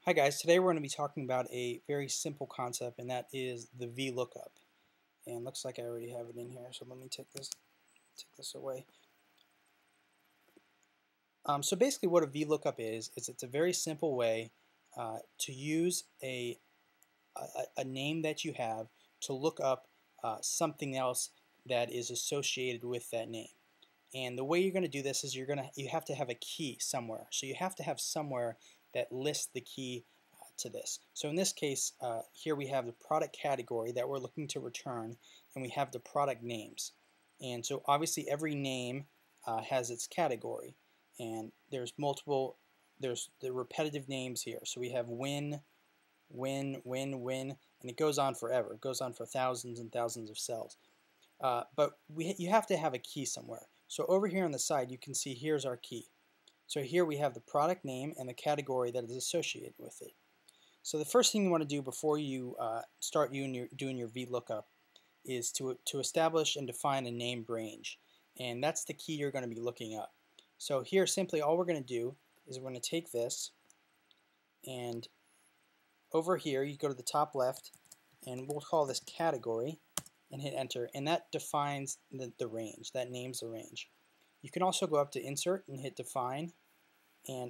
Hi guys, today we're going to be talking about a very simple concept, and that is the VLOOKUP. And looks like I already have it in here, so let me take this away. So basically what a VLOOKUP is it's a very simple way to use a name that you have to look up something else that is associated with that name. And the way you're going to do this is you have to have a key somewhere. So you have to have somewhere that lists the key to this. So in this case, here we have the product category that we're looking to return, and we have the product names. And so obviously every name has its category, and there's the repetitive names here. So we have win, and it goes on forever. It goes on for thousands and thousands of cells. But you have to have a key somewhere. So over here on the side, you can see here's our key. So here we have the product name and the category that is associated with it. So the first thing you want to do before you start doing your VLOOKUP is to establish and define a named range. And that's the key you're going to be looking up. So here simply all we're going to do is we're going to take this, and over here you go to the top left, and we'll call this category, and hit enter, and that defines the range. That names the range. You can also go up to insert and hit define,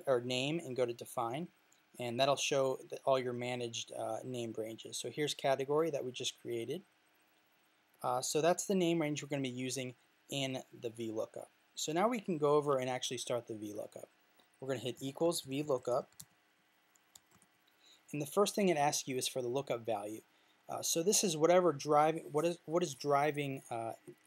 or name, and go to define, and that'll show all your managed named ranges. So here's category that we just created. So that's the name range we're going to be using in the VLOOKUP. So now we can go over and actually start the VLOOKUP. We're going to hit equals VLOOKUP, and the first thing it asks you is for the lookup value. So this is what is driving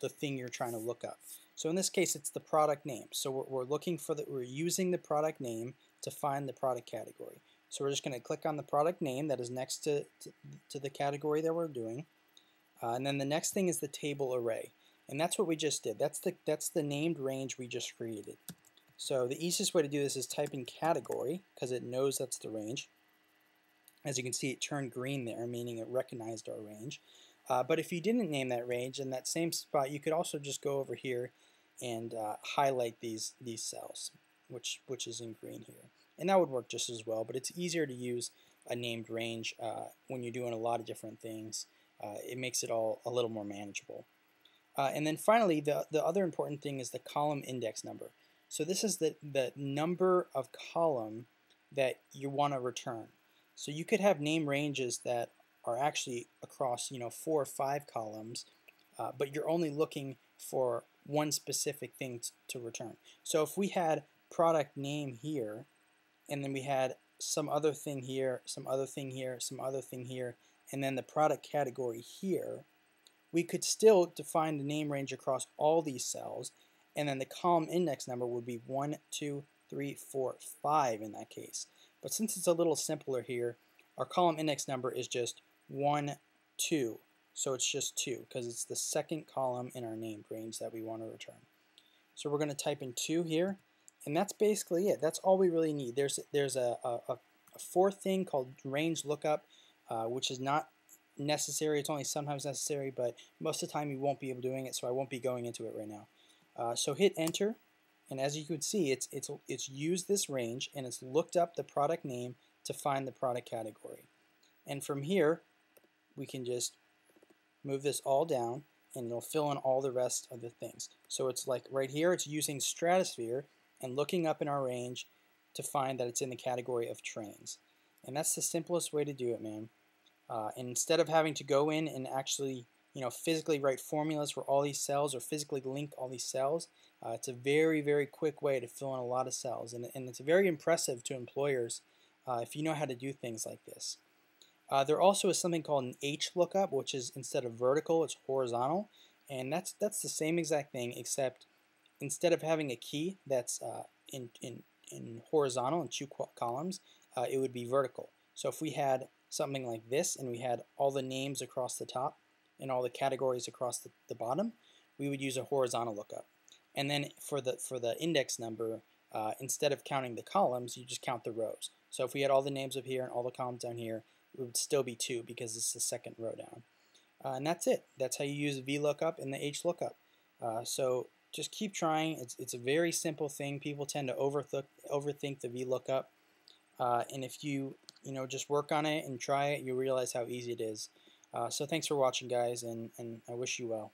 the thing you're trying to look up. So in this case, it's the product name. So we're using the product name to find the product category. So we're just going to click on the product name that is next to the category that we're doing, and then the next thing is the table array, and that's what we just did. That's the named range we just created. So the easiest way to do this is type in category, because it knows that's the range. As you can see, it turned green there, meaning it recognized our range. But if you didn't name that range in that same spot, you could also just go over here and highlight these cells, which is in green here. And that would work just as well, but it's easier to use a named range when you're doing a lot of different things. It makes it all a little more manageable. And then finally, the other important thing is the column index number. So this is the number of column that you want to return. So you could have name ranges that are actually across 4 or 5 columns, but you're only looking for one specific thing to return. So if we had product name here, and then we had some other thing here, some other thing here, some other thing here, and then the product category here, we could still define the name range across all these cells, and then the column index number would be 1, 2, 3, 4, 5 in that case. But since it's a little simpler here, our column index number is just 1, 2. So it's just 2 because it's the second column in our named range that we want to return. So we're going to type in 2 here, and that's basically it. That's all we really need. There's a fourth thing called range lookup, which is not necessary. It's only sometimes necessary, but most of the time you won't be able doing it, so I won't be going into it right now. So hit enter. And as you can see, it's used this range, and it's looked up the product name to find the product category. And from here, we can just move this all down, and it'll fill in all the rest of the things. So it's like right here, it's using stratosphere and looking up in our range to find that it's in the category of trains. And that's the simplest way to do it, man. And instead of having to go in and actually physically write formulas for all these cells or physically link all these cells, it's a very, very quick way to fill in a lot of cells, and it's very impressive to employers if you know how to do things like this. There also is something called an HLOOKUP, which is instead of vertical, it's horizontal, and that's the same exact thing, except instead of having a key that's in horizontal in 2 columns, it would be vertical. So if we had something like this, and we had all the names across the top and all the categories across the bottom, we would use a horizontal lookup. And then for the index number, instead of counting the columns, you just count the rows. So if we had all the names up here and all the columns down here, it would still be 2 because it's the second row down. And that's it. That's how you use VLOOKUP and the HLOOKUP. So just keep trying. It's a very simple thing. People tend to overthink the VLOOKUP. And if you you know, just work on it and try it, you realize how easy it is. So thanks for watching, guys, and I wish you well.